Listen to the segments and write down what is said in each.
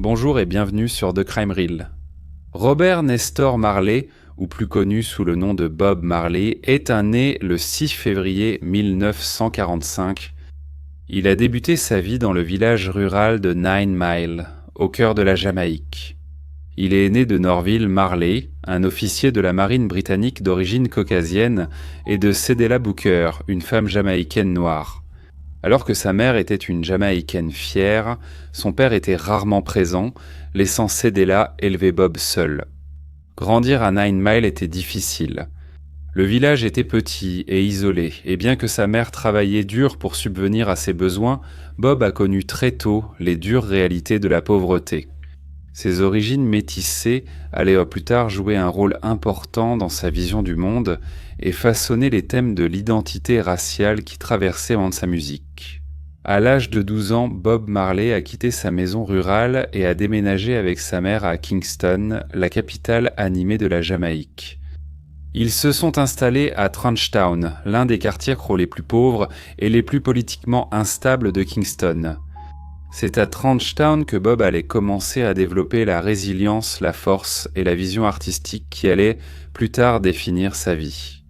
Bonjour et bienvenue sur The Crime Reel. Robert Nestor Marley, ou plus connu sous le nom de Bob Marley, est né le 6 février 1945. Il a débuté sa vie dans le village rural de Nine Mile, au cœur de la Jamaïque. Il est né de Norville Marley, un officier de la marine britannique d'origine caucasienne, et de Cedella Booker, une femme jamaïcaine noire. Alors que sa mère était une Jamaïcaine fière, son père était rarement présent, laissant Cedella élever Bob seul. Grandir à Nine Mile était difficile. Le village était petit et isolé, et bien que sa mère travaillait dur pour subvenir à ses besoins, Bob a connu très tôt les dures réalités de la pauvreté. Ses origines métissées allaient plus tard jouer un rôle important dans sa vision du monde et façonner les thèmes de l'identité raciale qui traversaient sa musique. À l'âge de 12 ans, Bob Marley a quitté sa maison rurale et a déménagé avec sa mère à Kingston, la capitale animée de la Jamaïque. Ils se sont installés à Trenchtown, l'un des quartiers les plus pauvres et les plus politiquement instables de Kingston. C'est à Trenchtown que Bob allait commencer à développer la résilience, la force et la vision artistique qui allaient plus tard définir sa vie.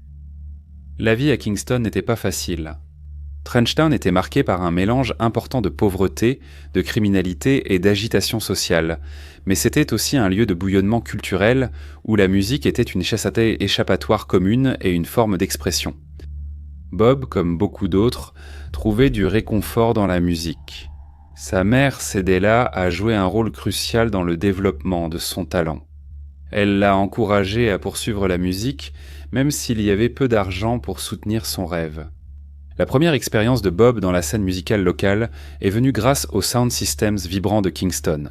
La vie à Kingston n'était pas facile. Trenchtown était marqué par un mélange important de pauvreté, de criminalité et d'agitation sociale, mais c'était aussi un lieu de bouillonnement culturel où la musique était une échappatoire commune et une forme d'expression. Bob, comme beaucoup d'autres, trouvait du réconfort dans la musique. Sa mère, Cedella, a joué un rôle crucial dans le développement de son talent. Elle l'a encouragé à poursuivre la musique, même s'il y avait peu d'argent pour soutenir son rêve. La première expérience de Bob dans la scène musicale locale est venue grâce aux sound systems vibrants de Kingston.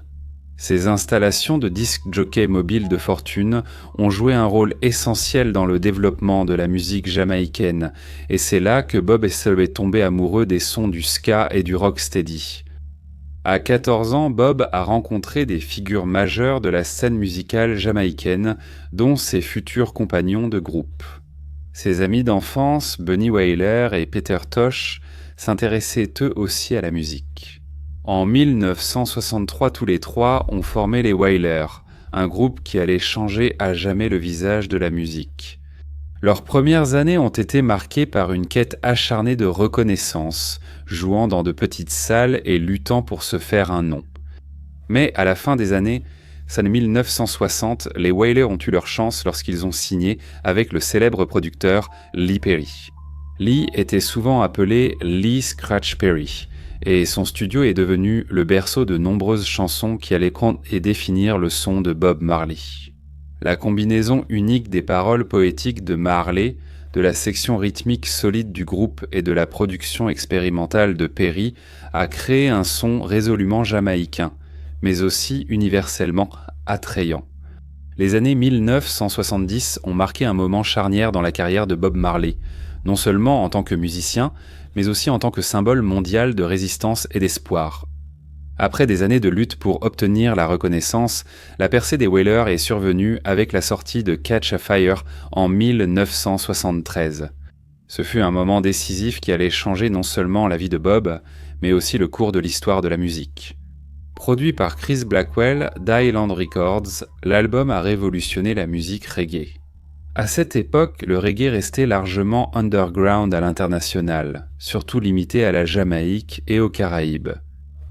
Ces installations de disc jockey mobiles de fortune ont joué un rôle essentiel dans le développement de la musique jamaïcaine, et c'est là que Bob est tombé amoureux des sons du ska et du rocksteady. À 14 ans, Bob a rencontré des figures majeures de la scène musicale jamaïcaine, dont ses futurs compagnons de groupe. Ses amis d'enfance, Bunny Wailer et Peter Tosh, s'intéressaient eux aussi à la musique. En 1963, tous les trois ont formé les Wailers, un groupe qui allait changer à jamais le visage de la musique. Leurs premières années ont été marquées par une quête acharnée de reconnaissance, jouant dans de petites salles et luttant pour se faire un nom. Mais à la fin des années 1960, les Wailers ont eu leur chance lorsqu'ils ont signé avec le célèbre producteur Lee Perry. Lee était souvent appelé Lee Scratch Perry, et son studio est devenu le berceau de nombreuses chansons qui allaient définir le son de Bob Marley. La combinaison unique des paroles poétiques de Marley, de la section rythmique solide du groupe et de la production expérimentale de Perry a créé un son résolument jamaïcain, mais aussi universellement attrayant. Les années 1970 ont marqué un moment charnière dans la carrière de Bob Marley, non seulement en tant que musicien, mais aussi en tant que symbole mondial de résistance et d'espoir. Après des années de lutte pour obtenir la reconnaissance, la percée des Wailers est survenue avec la sortie de Catch a Fire en 1973. Ce fut un moment décisif qui allait changer non seulement la vie de Bob, mais aussi le cours de l'histoire de la musique. Produit par Chris Blackwell d'Island Records, l'album a révolutionné la musique reggae. À cette époque, le reggae restait largement underground à l'international, surtout limité à la Jamaïque et aux Caraïbes.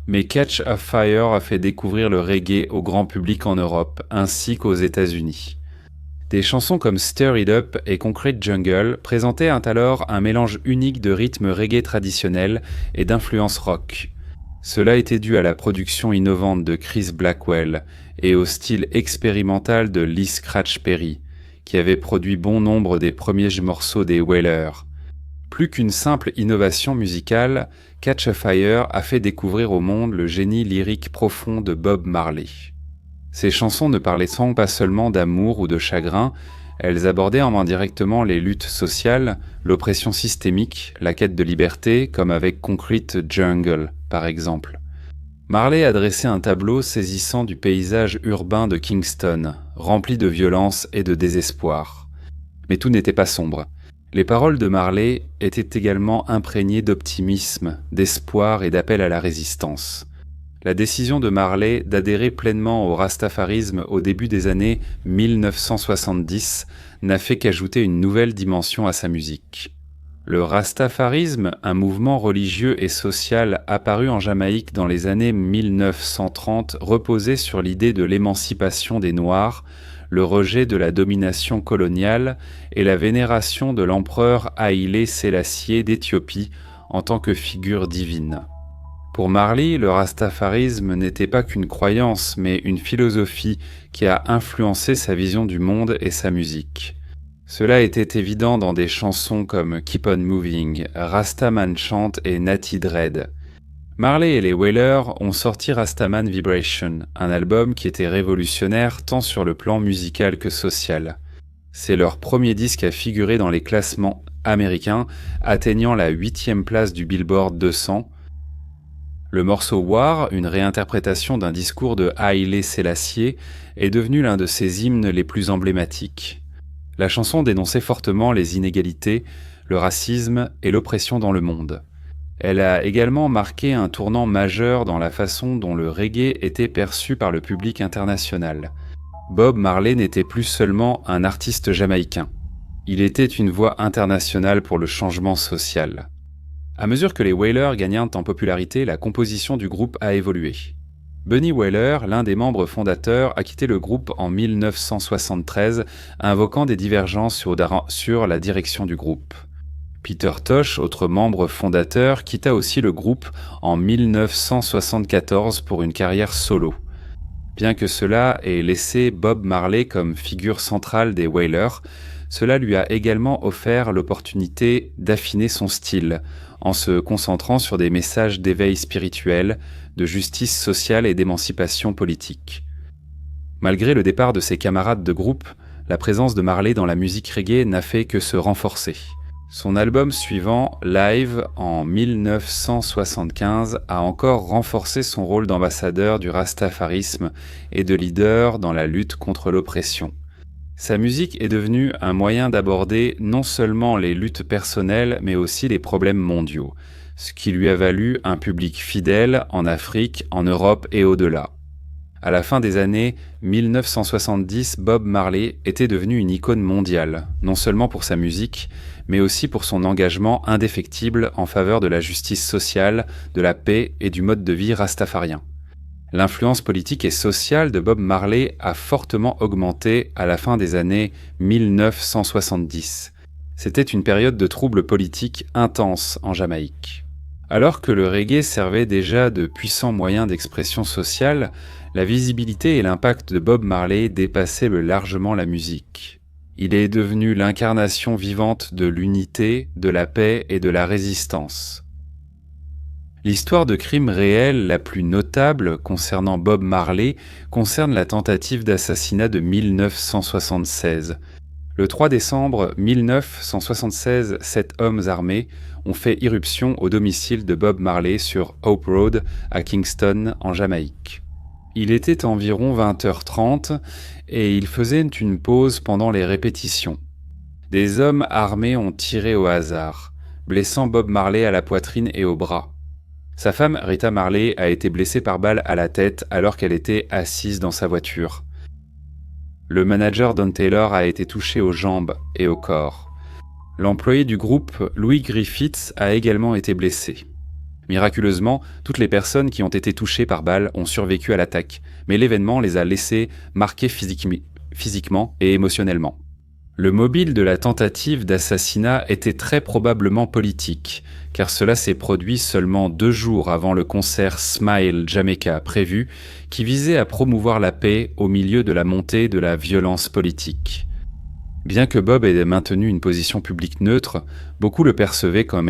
Mais Catch a Fire a fait découvrir le reggae au grand public en Europe, ainsi qu'aux États-Unis. Des chansons comme Stir It Up et Concrete Jungle présentaient alors un mélange unique de rythmes reggae traditionnels et d'influences rock. Cela était dû à la production innovante de Chris Blackwell et au style expérimental de Lee Scratch Perry, qui avait produit bon nombre des premiers morceaux des Wailers. Plus qu'une simple innovation musicale, Catch a Fire a fait découvrir au monde le génie lyrique profond de Bob Marley. Ces chansons ne parlaient pas seulement d'amour ou de chagrin, elles abordaient indirectement les luttes sociales, l'oppression systémique, la quête de liberté, comme avec Concrete Jungle, par exemple. Marley a dressé un tableau saisissant du paysage urbain de Kingston, rempli de violence et de désespoir. Mais tout n'était pas sombre. Les paroles de Marley étaient également imprégnées d'optimisme, d'espoir et d'appel à la résistance. La décision de Marley d'adhérer pleinement au rastafarisme au début des années 1970 n'a fait qu'ajouter une nouvelle dimension à sa musique. Le rastafarisme, un mouvement religieux et social apparu en Jamaïque dans les années 1930, reposait sur l'idée de l'émancipation des Noirs, le rejet de la domination coloniale et la vénération de l'empereur Haïlé Sélassié d'Éthiopie en tant que figure divine. Pour Marley, le rastafarisme n'était pas qu'une croyance, mais une philosophie qui a influencé sa vision du monde et sa musique. Cela était évident dans des chansons comme Keep on Moving, Rastaman Chant et Natty Dread. Marley et les Wailers ont sorti Rastaman Vibration, un album qui était révolutionnaire tant sur le plan musical que social. C'est leur premier disque à figurer dans les classements américains, atteignant la 8e place du Billboard 200. Le morceau War, une réinterprétation d'un discours de Haïlé Sélassié, est devenu l'un de ses hymnes les plus emblématiques. La chanson dénonçait fortement les inégalités, le racisme et l'oppression dans le monde. Elle a également marqué un tournant majeur dans la façon dont le reggae était perçu par le public international. Bob Marley n'était plus seulement un artiste jamaïcain. Il était une voix internationale pour le changement social. À mesure que les Wailers gagnaient en popularité, la composition du groupe a évolué. Bunny Wailer, l'un des membres fondateurs, a quitté le groupe en 1973, invoquant des divergences sur la direction du groupe. Peter Tosh, autre membre fondateur, quitta aussi le groupe en 1974 pour une carrière solo. Bien que cela ait laissé Bob Marley comme figure centrale des Wailers, cela lui a également offert l'opportunité d'affiner son style, en se concentrant sur des messages d'éveil spirituel, de justice sociale et d'émancipation politique. Malgré le départ de ses camarades de groupe, la présence de Marley dans la musique reggae n'a fait que se renforcer. Son album suivant, Live, en 1975, a encore renforcé son rôle d'ambassadeur du rastafarisme et de leader dans la lutte contre l'oppression. Sa musique est devenue un moyen d'aborder non seulement les luttes personnelles, mais aussi les problèmes mondiaux, ce qui lui a valu un public fidèle en Afrique, en Europe et au-delà. À la fin des années 1970, Bob Marley était devenu une icône mondiale, non seulement pour sa musique, mais aussi pour son engagement indéfectible en faveur de la justice sociale, de la paix et du mode de vie rastafarien. L'influence politique et sociale de Bob Marley a fortement augmenté à la fin des années 1970. C'était une période de troubles politiques intenses en Jamaïque. Alors que le reggae servait déjà de puissant moyen d'expression sociale, la visibilité et l'impact de Bob Marley dépassaient largement la musique. Il est devenu l'incarnation vivante de l'unité, de la paix et de la résistance. L'histoire de crime réel la plus notable concernant Bob Marley concerne la tentative d'assassinat de 1976. Le 3 décembre 1976, 7 hommes armés ont fait irruption au domicile de Bob Marley sur Hope Road à Kingston, en Jamaïque. Il était environ 20h30 et ils faisaient une pause pendant les répétitions. Des hommes armés ont tiré au hasard, blessant Bob Marley à la poitrine et au bras. Sa femme, Rita Marley, a été blessée par balle à la tête alors qu'elle était assise dans sa voiture. Le manager Don Taylor a été touché aux jambes et au corps. L'employé du groupe, Louis Griffiths, a également été blessé. Miraculeusement, toutes les personnes qui ont été touchées par balle ont survécu à l'attaque, mais l'événement les a laissés marqués physiquement et émotionnellement. Le mobile de la tentative d'assassinat était très probablement politique, car cela s'est produit seulement 2 jours avant le concert Smile Jamaica prévu, qui visait à promouvoir la paix au milieu de la montée de la violence politique. Bien que Bob ait maintenu une position publique neutre, beaucoup le percevaient comme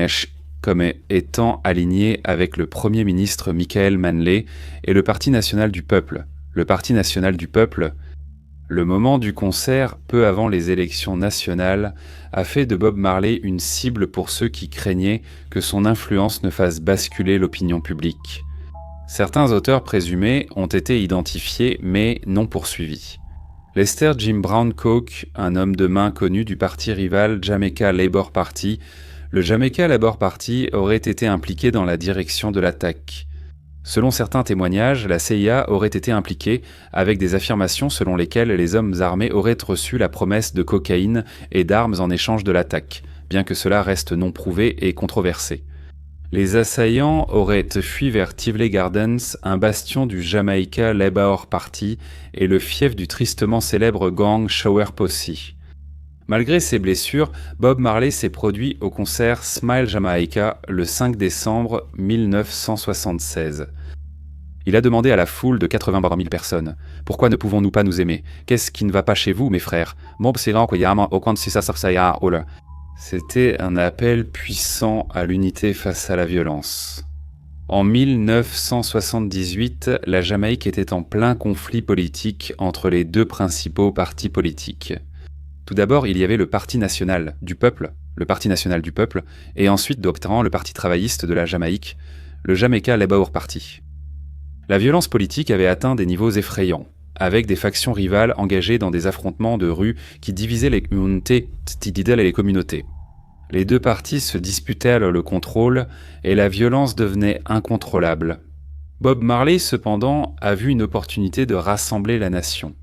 étant aligné avec le Premier ministre Michael Manley et le Parti national du peuple. Le Parti national du peuple, le moment du concert, peu avant les élections nationales, a fait de Bob Marley une cible pour ceux qui craignaient que son influence ne fasse basculer l'opinion publique. Certains auteurs présumés ont été identifiés mais non poursuivis. Lester Jim Brown Coke, un homme de main connu du parti rival Jamaica Labour Party, le Jamaica Labour Party aurait été impliqué dans la direction de l'attaque. Selon certains témoignages, la CIA aurait été impliquée, avec des affirmations selon lesquelles les hommes armés auraient reçu la promesse de cocaïne et d'armes en échange de l'attaque, bien que cela reste non prouvé et controversé. Les assaillants auraient fui vers Tivoli Gardens, un bastion du Jamaica Labour Party et le fief du tristement célèbre gang Shower Posse. Malgré ses blessures, Bob Marley s'est produit au concert Smile Jamaica le 5 décembre 1976. Il a demandé à la foule de 80 000 personnes « Pourquoi ne pouvons-nous pas nous aimer ? Qu'est-ce qui ne va pas chez vous, mes frères ?» C'était un appel puissant à l'unité face à la violence. En 1978, la Jamaïque était en plein conflit politique entre les deux principaux partis politiques. Tout d'abord, il y avait le Parti national du peuple, et ensuite d'obtenir le Parti travailliste de la Jamaïque, le Jamaica Labour Party. La violence politique avait atteint des niveaux effrayants, avec des factions rivales engagées dans des affrontements de rue qui divisaient les communautés. Les deux partis se disputaient le contrôle et la violence devenait incontrôlable. Bob Marley, cependant, a vu une opportunité de rassembler la nation.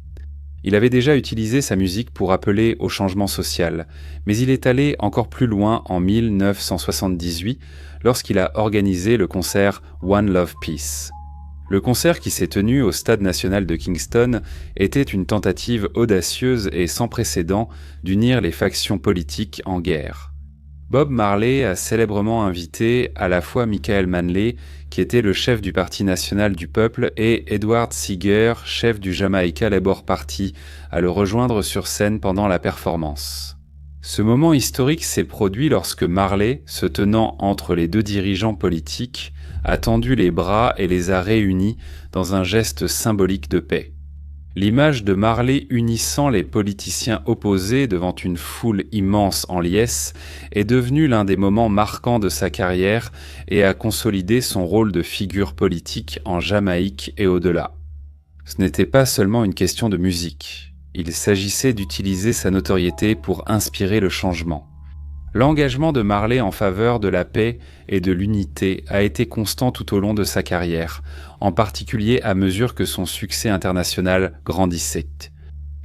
Il avait déjà utilisé sa musique pour appeler au changement social, mais il est allé encore plus loin en 1978 lorsqu'il a organisé le concert One Love Peace. Le concert qui s'est tenu au Stade national de Kingston était une tentative audacieuse et sans précédent d'unir les factions politiques en guerre. Bob Marley a célèbrement invité à la fois Michael Manley, qui était le chef du Parti national du peuple, et Edward Seager, chef du Jamaica Labour Party, à le rejoindre sur scène pendant la performance. Ce moment historique s'est produit lorsque Marley, se tenant entre les deux dirigeants politiques, a tendu les bras et les a réunis dans un geste symbolique de paix. L'image de Marley unissant les politiciens opposés devant une foule immense en liesse est devenue l'un des moments marquants de sa carrière et a consolidé son rôle de figure politique en Jamaïque et au-delà. Ce n'était pas seulement une question de musique, il s'agissait d'utiliser sa notoriété pour inspirer le changement. L'engagement de Marley en faveur de la paix et de l'unité a été constant tout au long de sa carrière, en particulier à mesure que son succès international grandissait.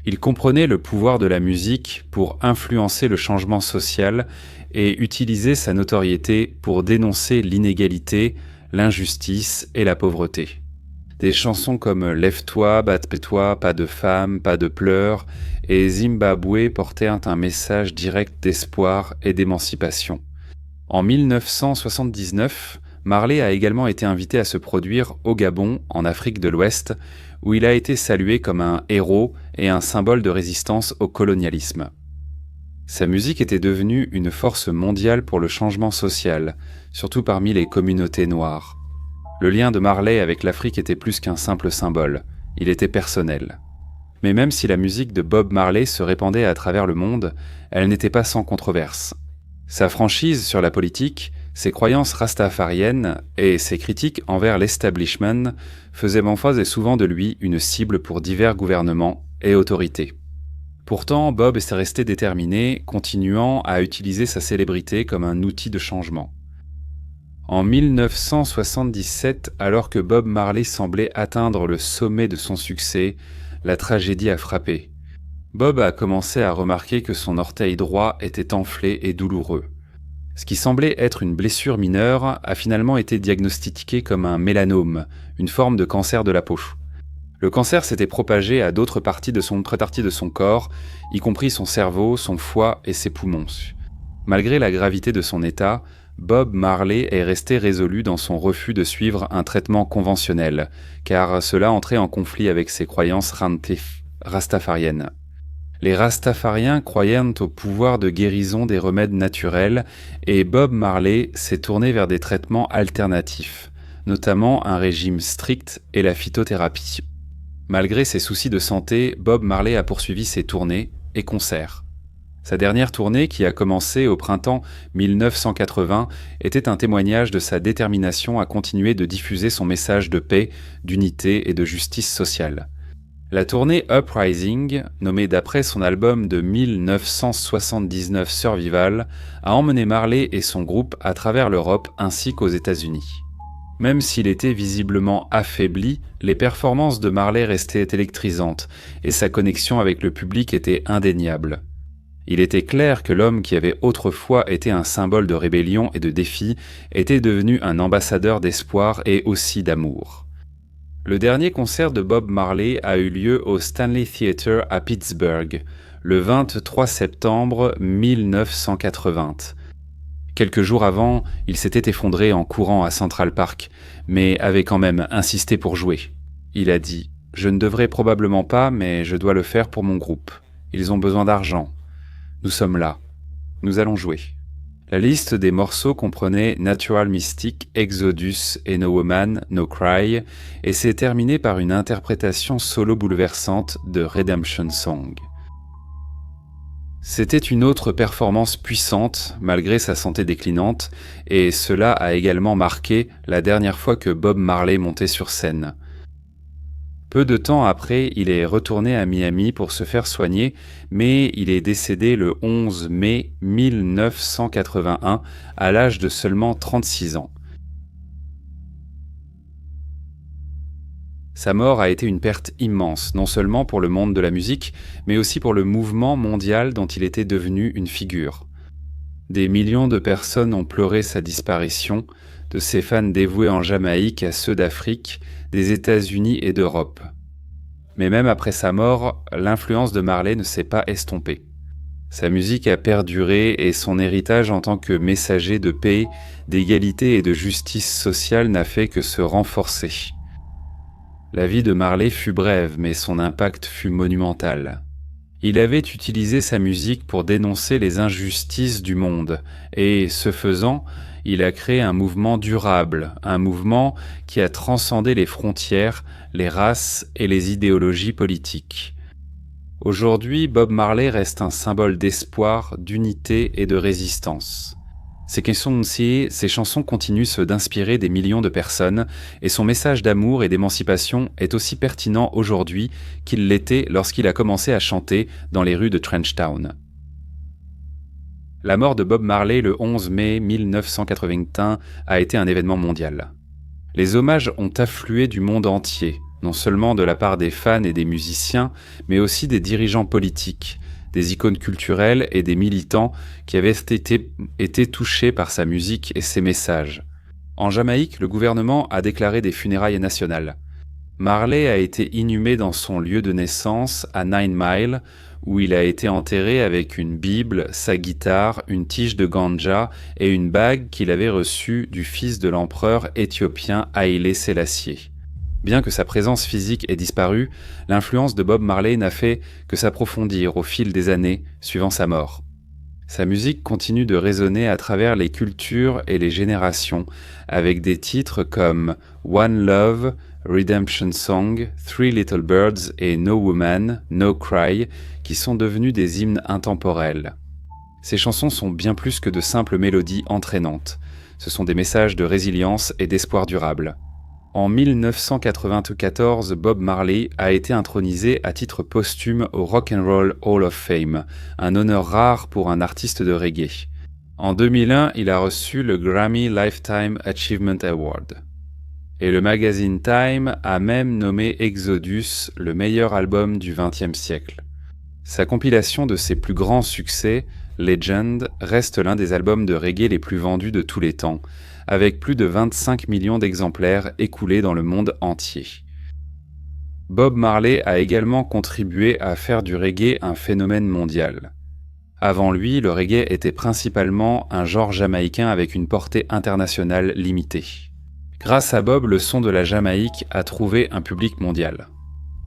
Il comprenait le pouvoir de la musique pour influencer le changement social et utiliser sa notoriété pour dénoncer l'inégalité, l'injustice et la pauvreté. Des chansons comme « Lève-toi, batte-toi, pas de femme, pas de pleurs » et « Zimbabwe » portaient un message direct d'espoir et d'émancipation. En 1979, Marley a également été invité à se produire au Gabon, en Afrique de l'Ouest, où il a été salué comme un héros et un symbole de résistance au colonialisme. Sa musique était devenue une force mondiale pour le changement social, surtout parmi les communautés noires. Le lien de Marley avec l'Afrique était plus qu'un simple symbole, il était personnel. Mais même si la musique de Bob Marley se répandait à travers le monde, elle n'était pas sans controverse. Sa franchise sur la politique, ses croyances rastafariennes et ses critiques envers l'establishment faisaient et souvent de lui une cible pour divers gouvernements et autorités. Pourtant, Bob est resté déterminé, continuant à utiliser sa célébrité comme un outil de changement. En 1977, alors que Bob Marley semblait atteindre le sommet de son succès, la tragédie a frappé. Bob a commencé à remarquer que son orteil droit était enflé et douloureux. Ce qui semblait être une blessure mineure a finalement été diagnostiqué comme un mélanome, une forme de cancer de la peau. Le cancer s'était propagé à d'autres parties de son corps, y compris son cerveau, son foie et ses poumons. Malgré la gravité de son état, Bob Marley est resté résolu dans son refus de suivre un traitement conventionnel, car cela entrait en conflit avec ses croyances rastafariennes. Les rastafariens croyaient au pouvoir de guérison des remèdes naturels et Bob Marley s'est tourné vers des traitements alternatifs, notamment un régime strict et la phytothérapie. Malgré ses soucis de santé, Bob Marley a poursuivi ses tournées et concerts. Sa dernière tournée, qui a commencé au printemps 1980, était un témoignage de sa détermination à continuer de diffuser son message de paix, d'unité et de justice sociale. La tournée Uprising, nommée d'après son album de 1979 Survival, a emmené Marley et son groupe à travers l'Europe ainsi qu'aux États-Unis. Même s'il était visiblement affaibli, les performances de Marley restaient électrisantes et sa connexion avec le public était indéniable. Il était clair que l'homme qui avait autrefois été un symbole de rébellion et de défi était devenu un ambassadeur d'espoir et aussi d'amour. Le dernier concert de Bob Marley a eu lieu au Stanley Theatre à Pittsburgh, le 23 septembre 1980. Quelques jours avant, il s'était effondré en courant à Central Park, mais avait quand même insisté pour jouer. Il a dit « Je ne devrais probablement pas, mais je dois le faire pour mon groupe. Ils ont besoin d'argent. Nous sommes là. Nous allons jouer. » La liste des morceaux comprenait Natural Mystic, Exodus et No Woman, No Cry, et s'est terminée par une interprétation solo bouleversante de Redemption Song. C'était une autre performance puissante, malgré sa santé déclinante, et cela a également marqué la dernière fois que Bob Marley montait sur scène. Peu de temps après, il est retourné à Miami pour se faire soigner, mais il est décédé le 11 mai 1981 à l'âge de seulement 36 ans. Sa mort a été une perte immense, non seulement pour le monde de la musique, mais aussi pour le mouvement mondial dont il était devenu une figure. Des millions de personnes ont pleuré sa disparition, de ses fans dévoués en Jamaïque à ceux d'Afrique, des États-Unis et d'Europe. Mais même après sa mort, l'influence de Marley ne s'est pas estompée. Sa musique a perduré et son héritage en tant que messager de paix, d'égalité et de justice sociale n'a fait que se renforcer. La vie de Marley fut brève, mais son impact fut monumental. Il avait utilisé sa musique pour dénoncer les injustices du monde, et, ce faisant, il a créé un mouvement durable, un mouvement qui a transcendé les frontières, les races et les idéologies politiques. Aujourd'hui, Bob Marley reste un symbole d'espoir, d'unité et de résistance. Ses chansons continuent d'inspirer des millions de personnes et son message d'amour et d'émancipation est aussi pertinent aujourd'hui qu'il l'était lorsqu'il a commencé à chanter dans les rues de Trenchtown. La mort de Bob Marley le 11 mai 1981 a été un événement mondial. Les hommages ont afflué du monde entier, non seulement de la part des fans et des musiciens, mais aussi des dirigeants politiques, des icônes culturelles et des militants qui avaient été touchés par sa musique et ses messages. En Jamaïque, le gouvernement a déclaré des funérailles nationales. Marley a été inhumé dans son lieu de naissance à 9 Mile, où il a été enterré avec une Bible, sa guitare, une tige de ganja et une bague qu'il avait reçue du fils de l'empereur éthiopien Haïlé Sélassié. Bien que sa présence physique ait disparu, l'influence de Bob Marley n'a fait que s'approfondir au fil des années suivant sa mort. Sa musique continue de résonner à travers les cultures et les générations, avec des titres comme One Love, Redemption Song, Three Little Birds et No Woman, No Cry, qui sont devenus des hymnes intemporels. Ces chansons sont bien plus que de simples mélodies entraînantes. Ce sont des messages de résilience et d'espoir durable. En 1994, Bob Marley a été intronisé à titre posthume au Rock and Roll Hall of Fame, un honneur rare pour un artiste de reggae. En 2001, il a reçu le Grammy Lifetime Achievement Award. Et le magazine Time a même nommé Exodus le meilleur album du XXe siècle. Sa compilation de ses plus grands succès, Legend, reste l'un des albums de reggae les plus vendus de tous les temps, avec plus de 25 millions d'exemplaires écoulés dans le monde entier. Bob Marley a également contribué à faire du reggae un phénomène mondial. Avant lui, le reggae était principalement un genre jamaïcain avec une portée internationale limitée. Grâce à Bob, le son de la Jamaïque a trouvé un public mondial.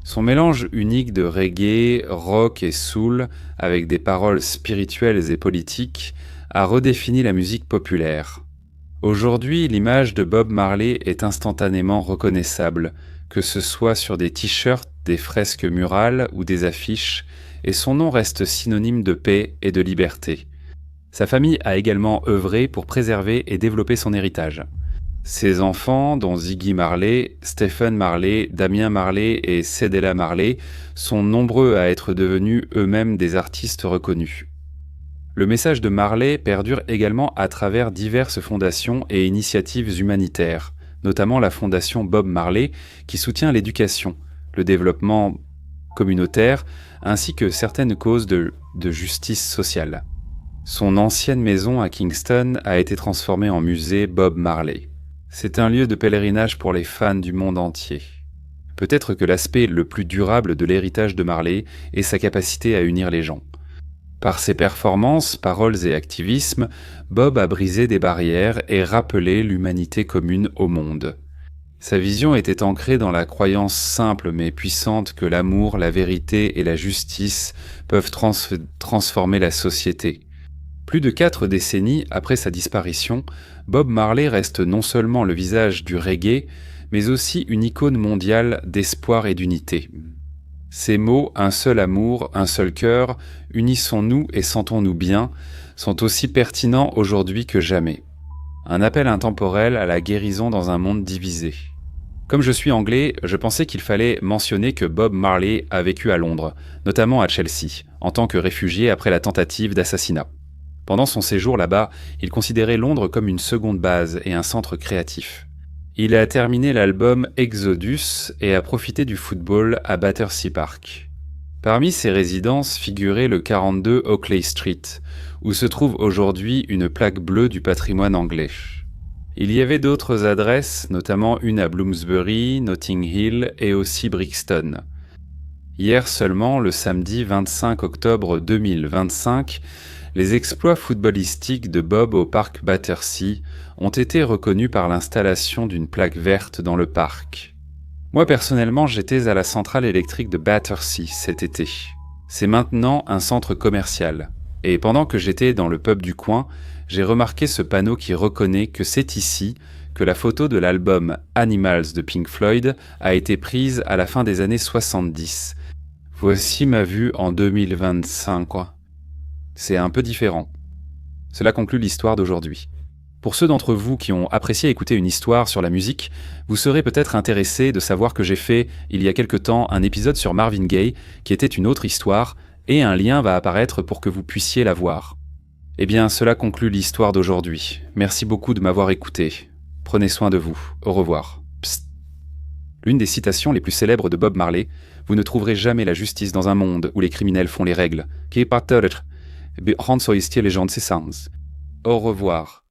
Son mélange unique de reggae, rock et soul, avec des paroles spirituelles et politiques, a redéfini la musique populaire. Aujourd'hui, l'image de Bob Marley est instantanément reconnaissable, que ce soit sur des t-shirts, des fresques murales ou des affiches, et son nom reste synonyme de paix et de liberté. Sa famille a également œuvré pour préserver et développer son héritage. Ses enfants, dont Ziggy Marley, Stephen Marley, Damien Marley et Cedella Marley, sont nombreux à être devenus eux-mêmes des artistes reconnus. Le message de Marley perdure également à travers diverses fondations et initiatives humanitaires, notamment la fondation Bob Marley qui soutient l'éducation, le développement communautaire ainsi que certaines causes de justice sociale. Son ancienne maison à Kingston a été transformée en musée Bob Marley. C'est un lieu de pèlerinage pour les fans du monde entier. Peut-être que l'aspect le plus durable de l'héritage de Marley est sa capacité à unir les gens. Par ses performances, paroles et activismes, Bob a brisé des barrières et rappelé l'humanité commune au monde. Sa vision était ancrée dans la croyance simple mais puissante que l'amour, la vérité et la justice peuvent transformer la société. Plus de 4 décennies après sa disparition, Bob Marley reste non seulement le visage du reggae, mais aussi une icône mondiale d'espoir et d'unité. Ces mots « un seul amour, un seul cœur, unissons-nous et sentons-nous bien » sont aussi pertinents aujourd'hui que jamais. Un appel intemporel à la guérison dans un monde divisé. Comme je suis anglais, je pensais qu'il fallait mentionner que Bob Marley a vécu à Londres, notamment à Chelsea, en tant que réfugié après la tentative d'assassinat. Pendant son séjour là-bas, il considérait Londres comme une seconde base et un centre créatif. Il a terminé l'album Exodus et a profité du football à Battersea Park. Parmi ses résidences figurait le 42 Oakley Street, où se trouve aujourd'hui une plaque bleue du patrimoine anglais. Il y avait d'autres adresses, notamment une à Bloomsbury, Notting Hill et aussi Brixton. Hier seulement, le samedi 25 octobre 2025, les exploits footballistiques de Bob au parc Battersea ont été reconnus par l'installation d'une plaque verte dans le parc. Moi personnellement, j'étais à la centrale électrique de Battersea cet été. C'est maintenant un centre commercial. Et pendant que j'étais dans le pub du coin, j'ai remarqué ce panneau qui reconnaît que c'est ici que la photo de l'album Animals de Pink Floyd a été prise à la fin des années 70. Voici ma vue en 2025, quoi. C'est un peu différent. Cela conclut l'histoire d'aujourd'hui. Pour ceux d'entre vous qui ont apprécié écouter une histoire sur la musique, vous serez peut-être intéressés de savoir que j'ai fait, il y a quelque temps, un épisode sur Marvin Gaye, qui était une autre histoire, et un lien va apparaître pour que vous puissiez la voir. Eh bien, cela conclut l'histoire d'aujourd'hui. Merci beaucoup de m'avoir écouté. Prenez soin de vous. Au revoir. Psst. L'une des citations les plus célèbres de Bob Marley, « Vous ne trouverez jamais la justice dans un monde où les criminels font les règles. Au revoir.